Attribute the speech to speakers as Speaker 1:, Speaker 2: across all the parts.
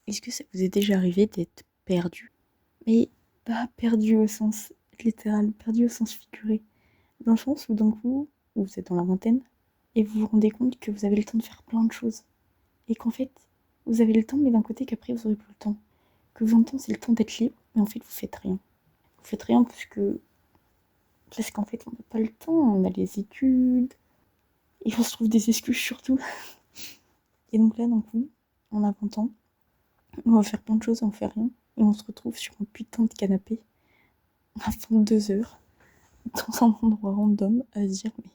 Speaker 1: Est-ce que ça vous est déjà arrivé d'être perdu? Mais pas perdu au sens littéral, perdu au sens figuré. Dans le sens où d'un coup, vous êtes dans la vingtaine et vous vous rendez compte que vous avez le temps de faire plein de choses. Et qu'en fait, vous avez le temps, mais d'un côté qu'après vous aurez plus le temps. Que vous entendez, c'est le temps d'être libre, mais en fait, vous faites rien. Vous faites rien parce qu'en fait, on n'a pas le temps, on a les études, et on se trouve des excuses surtout. Et donc là, d'un coup, on a 20 ans, on va faire plein de choses, on fait rien, et on se retrouve sur un putain de canapé à 22 heures, dans un endroit random, à se dire, mais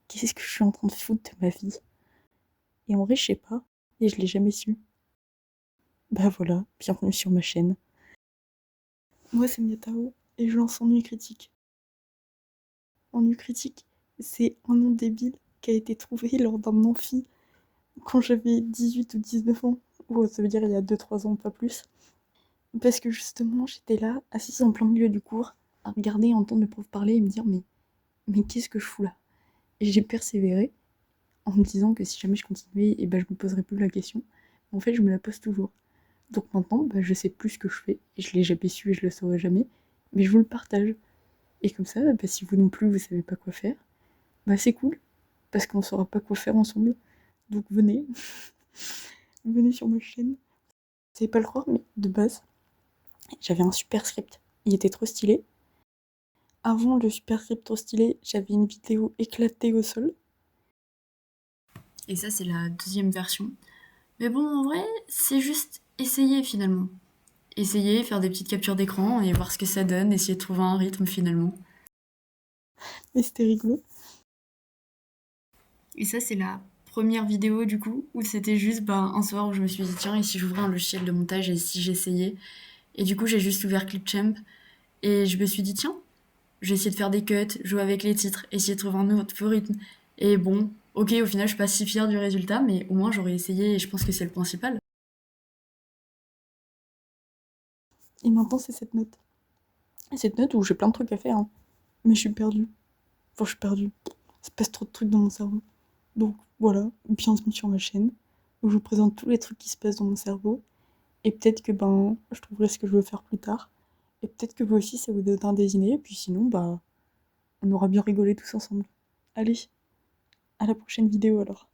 Speaker 1: qu'est-ce que je suis en train de foutre de ma vie? Et en vrai, je sais pas, et je l'ai jamais su. Bah voilà, bienvenue sur ma chaîne. Moi, c'est Miatao, et je lance Ennui Critique. Ennui Critique, c'est un nom débile qui a été trouvé lors d'un amphi quand j'avais 18 ou 19 ans. Ou ça veut dire il y a 2-3 ans, pas plus. Parce que justement, j'étais là, assise en plein milieu du cours, à regarder et entendre le prof parler et me dire mais qu'est-ce que je fous là? Et j'ai persévéré en me disant que si jamais je continuais, et ben, je me poserais plus la question. En fait, je me la pose toujours. Donc maintenant, bah, je sais plus ce que je fais, et je l'ai jamais su et je le saurai jamais, mais je vous le partage. Et comme ça, bah, si vous non plus, vous savez pas quoi faire, bah c'est cool, parce qu'on saura pas quoi faire ensemble. Donc venez, venez sur ma chaîne. Vous savez pas le croire, mais de base, j'avais un super script. Il était trop stylé. Avant le super script trop stylé, j'avais une vidéo éclatée au sol.
Speaker 2: Et ça, c'est la deuxième version. Mais bon, en vrai, c'est juste essayer finalement. Essayer, faire des petites captures d'écran et voir ce que ça donne, essayer de trouver un rythme finalement.
Speaker 1: Mais c'était rigolo.
Speaker 2: Et ça, c'est la première vidéo du coup, où c'était juste un soir où je me suis dit, tiens, et si j'ouvrais un logiciel de montage et si j'essayais. Et du coup, j'ai juste ouvert Clipchamp et je me suis dit, tiens, je vais essayer de faire des cuts, jouer avec les titres, essayer de trouver un nouveau rythme. Et bon, ok, au final, je suis pas si fière du résultat, mais au moins j'aurais essayé et je pense que c'est le principal.
Speaker 1: Et maintenant, c'est cette note. Et cette note où j'ai plein de trucs à faire, hein. Mais je suis perdue. Enfin, je suis perdue. Il se passe trop de trucs dans mon cerveau. Donc voilà, bienvenue sur ma chaîne, où je vous présente tous les trucs qui se passent dans mon cerveau. Et peut-être que ben, je trouverai ce que je veux faire plus tard. Et peut-être que vous aussi, ça vous donnera des idées. Et puis sinon, bah, on aura bien rigolé tous ensemble. Allez, à la prochaine vidéo alors.